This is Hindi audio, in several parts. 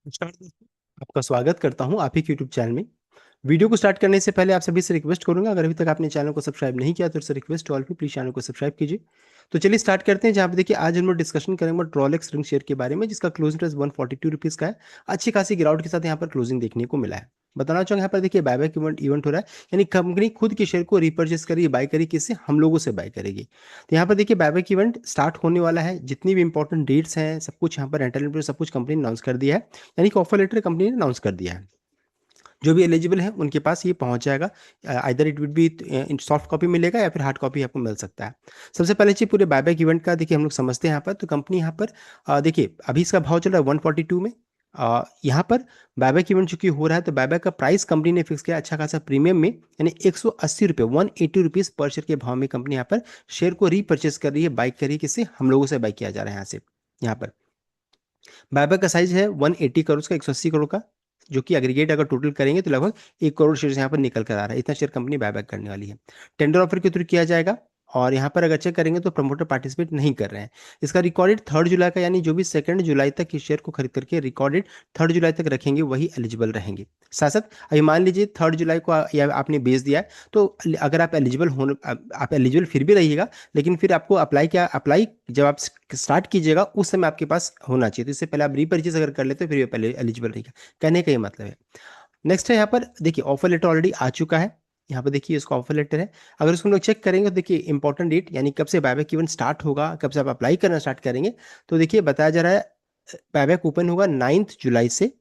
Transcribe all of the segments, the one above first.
नमस्कार दोस्तों, आपका स्वागत करता हूं आप ही के यूट्यूब चैनल में। वीडियो को स्टार्ट करने से पहले आप सभी से रिक्वेस्ट करूंगा, अगर अभी तक आपने चैनल को सब्सक्राइब नहीं किया तो इससे रिक्वेस्ट ऑल भी प्लीज चैनल को सब्सक्राइब कीजिए। तो चलिए स्टार्ट करते हैं। जहाँ पे देखिए आज हम लोग डिस्कशन करेंगे रोलेक्स रिंग शेयर के बारे में, जिसका क्लोजिंग प्राइस 142 रुपीज़ का है। अच्छी खासी गिरावट के साथ यहाँ पर क्लोजिंग देखने को मिला है। बताना चाहूँगा यहाँ पर देखिए बायबैक इवेंट हो रहा है, यानी कंपनी खुद के शेयर को रिपर्चेस करेगी, बाय करेगी, किससे? हम लोगों से बाय करेगी। तो यहाँ पर देखिए बायबैक इवेंट स्टार्ट होने वाला है। जितनी भी इंपॉर्टेंट डेट्स हैं सब कुछ यहाँ पर एंटर सब कुछ कंपनी ने अनाउंस कर दिया है, यानी कि ऑफर लेटर कंपनी ने अनाउंस कर दिया है। जो भी एलिजिबल है उनके पास ये पहुंच जाएगा। Either it will be in soft copy मिलेगा या फिर हार्ड कॉपी आपको मिल सकता है। सबसे पहले चीज पूरे बायबैक इवेंट का देखिए हम लोग समझते हैं। यहाँ पर तो कंपनी यहाँ पर देखिए अभी इसका भाव चल रहा है 142 में। यहाँ पर बायबैक इवेंट चूंकि हो रहा है तो बायबैक का प्राइस कंपनी ने फिक्स किया अच्छा खासा प्रीमियम में, यानी 180 रुपये 180 रुपीज़ पर शेयर के भाव में कंपनी यहाँ पर शेयर को रीपर्चेस कर रही है, बाई कर रही है। किससे? हम लोगों से बाई किया जा रहा है यहाँ से। यहाँ पर बायबैक का साइज है 180 करोड़ का, 180 करोड़ का, जो कि एग्रीगेट अगर टोटल करेंगे तो लगभग 1 करोड़ शेयर यहाँ पर निकल कर आ रहा है। इतना शेयर कंपनी बायबैक करने वाली है। टेंडर ऑफर के थ्रू किया जाएगा। और यहाँ पर अगर चेक करेंगे तो प्रमोटर पार्टिसिपेट नहीं कर रहे हैं। इसका रिकॉर्डेड 3 जुलाई का, यानी जो भी 2 जुलाई तक इस शेयर को खरीद करके रिकॉर्डेड 3 जुलाई तक रखेंगे वही एलिजिबल रहेंगे। साथ साथ अभी मान लीजिए 3 जुलाई को या आपने बेच दिया है, तो अगर आप एलिजिबल हो, आप एलिजिबल फिर भी रहिएगा, लेकिन फिर आपको अप्लाई जब आप स्टार्ट कीजिएगा उस समय आपके पास होना चाहिए। तो इससे पहले आप रीपर्चेज अगर कर लेते हो फिर भी पहले एलिजिबल रहेगा। कहने का ये मतलब है। नेक्स्ट है यहाँ पर देखिए ऑफर लेटर ऑलरेडी आ चुका है। यहाँ पे देखिए इसका ऑफर लेटर है। अगर इसको हम लोग चेक करेंगे तो देखिए इंपॉर्टेंट डेट, यानी कब से बायबैक इवेंट स्टार्ट होगा, कब से आप अप्लाई करना स्टार्ट करेंगे। तो देखिए बताया जा रहा है बायबैक ओपन होगा 9 जुलाई से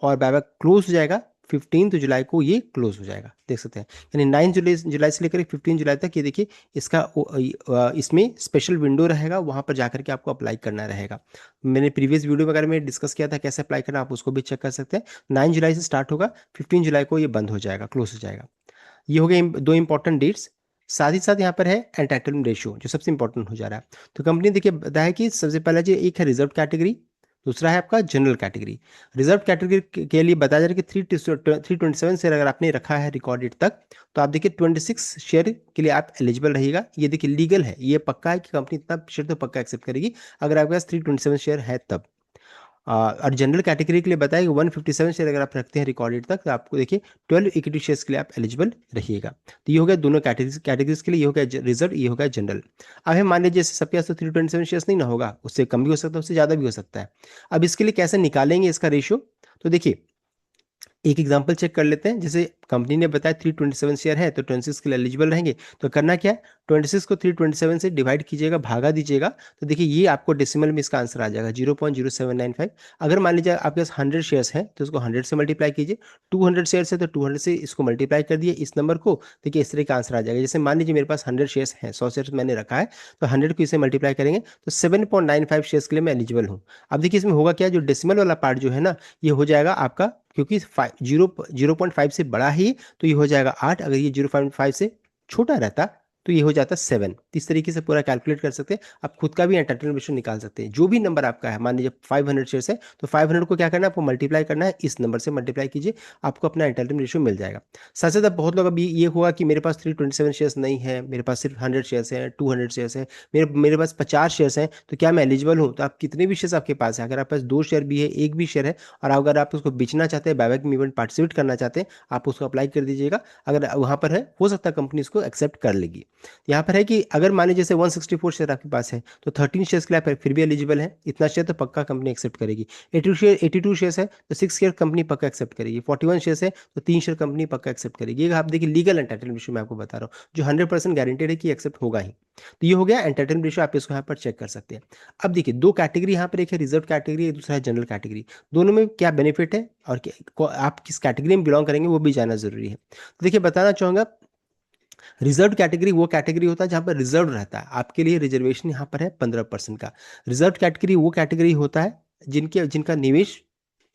और बायबैक क्लोज हो जाएगा 15 जुलाई को। ये क्लोज हो जाएगा, देख सकते हैं। यानी 9 जुलाई जुलाई से लेकर 15 जुलाई तक ये देखिए इसका इसमें स्पेशल विंडो रहेगा, वहाँ पर जाकर के आपको अप्लाई करना रहेगा। मैंने प्रीवियस वीडियो वगैरह में डिस्कस किया था कैसे अप्लाई करना, आप उसको भी चेक कर सकते हैं। 9 जुलाई से स्टार्ट होगा, 15 जुलाई को ये बंद हो जाएगा, क्लोज हो जाएगा। ये हो गए दो इंपॉर्टेंट डेट्स। साथ ही साथ यहाँ पर है एंटाइटलमेंट रेशियो, जो सबसे इंपॉर्टेंट हो जा रहा है। तो कंपनी देखिए बताया कि सबसे पहला जो एक है रिजर्व कैटेगरी, दूसरा है आपका जनरल कैटेगरी। रिजर्व कैटेगरी के लिए बताया जा रहा है कि 327 शेयर अगर आपने रखा है रिकॉर्ड डेट तक, तो आप देखिए 26 शेयर के लिए आप एलिजिबल रहिएगा। ये देखिए लीगल है, ये पक्का है कि कंपनी इतना शेयर तो पक्का एक्सेप्ट करेगी अगर आपके पास 327 शेयर है तब। और जनरल कैटेगरी के लिए बताया कि 157 शेयर अगर आप रखते हैं रिकॉर्डेड तक, तो आपको देखिए 12 इक्विटी शेयर्स के लिए आप एलिजिबल रहिएगा। तो ये हो गया दोनों कैटेगरीज के लिए, ये हो गया रिजर्व, ये हो गया जनरल। अब हम मान लीजिए जैसे सबके पास तो 327 शेयर्स नहीं ना होगा, उससे कम भी हो सकता है, उससे ज़्यादा भी हो सकता है। अब इसके लिए कैसे निकालेंगे इसका रेशियो? तो देखिए एक एग्जांपल चेक कर लेते हैं। जैसे कंपनी ने बताया 327 शेयर है तो 26 के लिए एलिजिबल रहेंगे। तो करना क्या है, 26 को 327 से डिवाइड कीजिएगा, भागा दीजिएगा। तो देखिए ये आपको डेसिमल में इसका आंसर आ जाएगा 0.0795। अगर मान लीजिए आपके पास 100 शेयर्स हैं तो इसको 100 से मल्टीप्लाई कीजिए। 200 शेयर्स है तो 200 से इसको मल्टीप्लाई कर दिए इस नंबर को। देखिए इस तरह का आंसर आ जाएगा। जैसे मान लीजिए मेरे पास 100 शेयर्स हैं, 100 शेयर्स मैंने रखा है, तो 100 को इसे मल्टीप्लाई करेंगे तो 7.95 शेयर्स के लिए मैं एलिजिबल हूँ। अब देखिए इसमें होगा क्या, जो डेसिमल वाला पार्ट जो है ना, ये हो जाएगा आपका, क्योंकि 0.5 से बड़ा ही, तो ये हो जाएगा 8। अगर ये 0.5 से छोटा रहता तो ये हो जाता 7। इस तरीके से पूरा कैलकुलेट कर सकते हैं। आप खुद का भी एंटरटेनमेंट रेशियो निकाल सकते हैं। जो भी नंबर आपका है, मान लीजिए 500 शेयर्स है तो 500 को क्या करना है, आपको मल्टीप्लाई करना है, इस नंबर से मल्टीप्लाई कीजिए, आपको अपना एंटरटेनमेंट रेशियो मिल जाएगा। साथ साथ अब बहुत लोग अभी ये हुआ कि मेरे पास 327 शेयर्स नहीं है, मेरे पास सिर्फ 100 शेयर्स हैं, 200 शेयर्स हैं, मेरे पास 50 शेयर्स हैं, तो क्या मैं एलिजिबल हूँ? तो आप कितने भी शेयर्स आपके पास है, अगर आपके पास 2 शेयर भी है, एक भी शेयर है, और अगर आप उसको बेचना चाहते हैं, बायबैक में इवेंट पार्टिसिपेट करना चाहते हैं, आप उसको अप्लाई कर दीजिएगा। अगर वहाँ पर है, हो सकता है कंपनी इसको एक्सेप्ट कर लेगी। यहाँ पर है कि अगर मान लीजिए जैसे 164 शेयर आपके पास है तो 13 शेयर्स के लिए आप फिर भी एलिजिबल है। इतना शेयर तो पक्का कंपनी एक्सेप्ट करेगी। 82 शेयर्स है तो 6 शेयर कंपनी पक्का एक्सेप्ट करेगी। 41 शेयर्स है तो 3 शेयर कंपनी पक्का एक्सेप्ट करेगी। ये आप देखिए लीगल एंटाइटलमेंट रेशियो मैं आपको बता रहा हूँ, जो 100% गारंटेड है कि एक्सेप्ट होगा ही। तो ये हो गया एंटाइटलमेंट रेशियो, आप इसको यहाँ पर चेक कर सकते हैं। अब देखिए दो कैटेगरी यहाँ पर, एक है रिजर्व कैटेगरी, एक दूसरा है जनरल कैटेगरी। दोनों में क्या बेनिफिट है और आप किस कैटेगरी में बिलोंग करेंगे वो भी जानना जरूरी है। तो देखिए बताना चाहूंगा, रिजर्व कैटेगरी वो कैटेगरी होता है जहां पर रिजर्व रहता है आपके लिए, रिजर्वेशन यहाँ पर है 15% का। रिजर्व कैटेगरी वो कैटेगरी होता है जिनका निवेश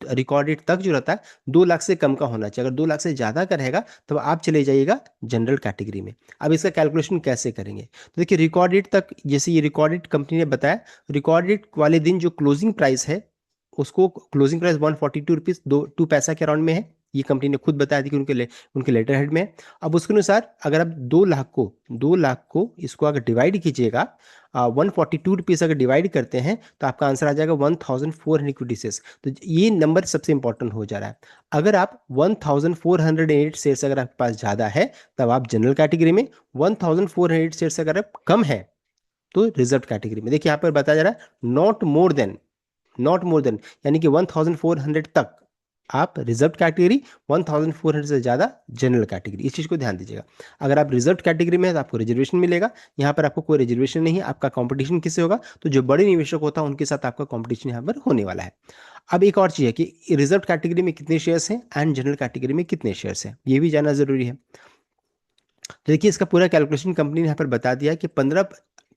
रिकॉर्डेड तक जो रहता है 2 लाख से कम का होना चाहिए। अगर 2 लाख से ज़्यादा का रहेगा तो आप चले जाइएगा जनरल कैटेगरी में। अब इसका कैलकुलेशन कैसे करेंगे? तो देखिए रिकॉर्डेड तक, जैसे ये रिकॉर्डेड कंपनी ने बताया, रिकॉर्डेड वाले दिन जो क्लोजिंग प्राइस है उसको, क्लोजिंग प्राइस 142 रुपीज़ 2 पैसा के अराउंड में है। ये कंपनी ने खुद बताया था कि उनके लेटर हेड में है। अब उसके अनुसार अगर आप 2 लाख को इसको अगर डिवाइड कीजिएगा, 142 रुपीज़ अगर डिवाइड करते हैं तो आपका आंसर आ जाएगा 1400 शेयर्स। तो ये नंबर सबसे इंपॉर्टेंट हो जा रहा है। अगर आप 1408 शेयर्स अगर आपके पास ज़्यादा है तब आप जनरल कैटेगरी में, 1408 शेयर्स अगर आप कम है तो रिजर्व कैटेगरी में। देखिए यहाँ पर बताया जा रहा है नॉट मोर देन, यानी कि 1400 तक आप रिजर्व कैटेगरी, 1400 से ज़्यादा जनरल कैटेगरी। इस चीज़ को ध्यान दीजिएगा। अगर आप रिजर्व कैटेगरी में हैं तो आपको रिजर्वेशन मिलेगा, यहाँ पर आपको कोई रिजर्वेशन नहीं है। आपका कंपटीशन किससे होगा? तो जो बड़े निवेशक होता है उनके साथ आपका कंपटीशन यहाँ पर होने वाला है। अब एक और चीज़ है कि रिजर्व कैटेगरी में कितने शेयर्स हैं एंड जनरल कैटेगरी में कितने शेयर्स हैं, ये भी जानना जरूरी है। तो देखिए इसका पूरा कैलकुलेशन कंपनी ने यहाँ पर बता दिया है कि 15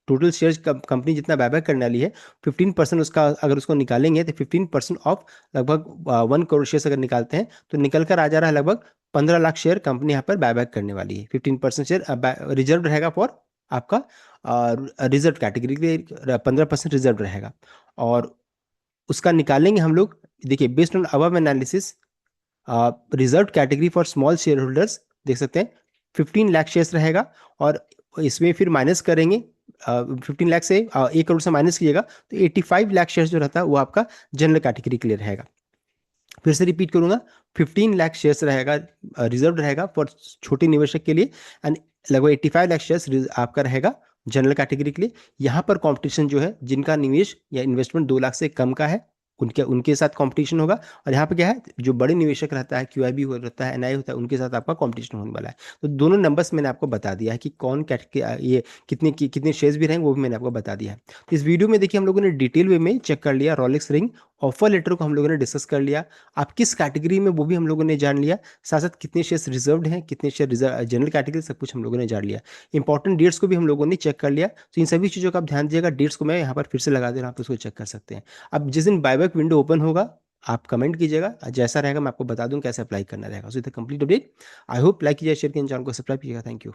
टोटल शेयर्स कंपनी जितना बायबैक करने वाली है, 15% उसका अगर उसको निकालेंगे तो 15% ऑफ लगभग 1 करोड़ शेयर्स अगर निकालते हैं तो निकल कर आ जा रहा है लगभग 15 लाख शेयर कंपनी यहाँ पर बायबैक करने वाली है। 15% शेयर रिजर्व रहेगा फॉर आपका रिजर्व कैटेगरी के लिए, 15% रिजर्व रहेगा। और उसका निकालेंगे हम लोग, देखिए based on above analysis reserve category for small share holders, देख सकते हैं 15 लाख शेयर्स रहेगा। और इसमें फिर माइनस करेंगे 15 लाख से 1 करोड़ से माइनस कीजिएगा तो 85 लाख शेयर्स जो रहता है वो आपका जनरल कैटेगरी के लिए रहेगा। फिर से रिपीट करूंगा, 15 लाख शेयर्स रहेगा, रिजर्व रहेगा फॉर छोटे निवेशक के लिए, एंड लगभग 85 लाख शेयर्स आपका रहेगा जनरल कैटेगरी के लिए। यहाँ पर कंपटीशन जो है, जिनका निवेश या इन्वेस्टमेंट 2 लाख से कम का है उनके उनके साथ कंपटीशन होगा। और यहाँ पे क्या है, जो बड़े निवेशक रहता है, क्यूआईबी हो रहता है, एनआई होता है, उनके साथ आपका कंपटीशन होने वाला है। तो दोनों नंबर्स मैंने आपको बता दिया है कि कौन ये कितने शेयर्स भी रहेंगे, वो भी मैंने आपको बता दिया है। तो इस वीडियो में देखिए हम लोगों ने डिटेल वे में चेक कर लिया, रोलेक्स रिंग ऑफर लेटर को हम लोगों ने डिस्कस कर लिया, आप किस कैटेगरी में वो भी हम लोगों ने जान लिया, साथ साथ कितने शेयर्स रिजर्व्ड हैं, कितने शेयर रिजर्व जनरल कैटेगरी, सब कुछ हम लोगों ने जान लिया। इंपॉर्टेंट डेट्स को भी हम लोगों ने चेक कर लिया। तो इन सभी चीज़ों का आप ध्यान दीजिएगा। डेट्स को मैं यहाँ पर फिर से लगा दे रहा हूँ, आप उसको चेक कर सकते हैं। अब जिस दिन बायबैक विंडो ओपन होगा आप कमेंट कीजिएगा, जैसा रहेगा मैं आपको बता दूं कैसे अप्लाई करना रहेगा। सो इतना complete update. I hope like कीजिए, शेयर कीजिए, चैनल को सब्सक्राइब कीजिएगा। Thank you.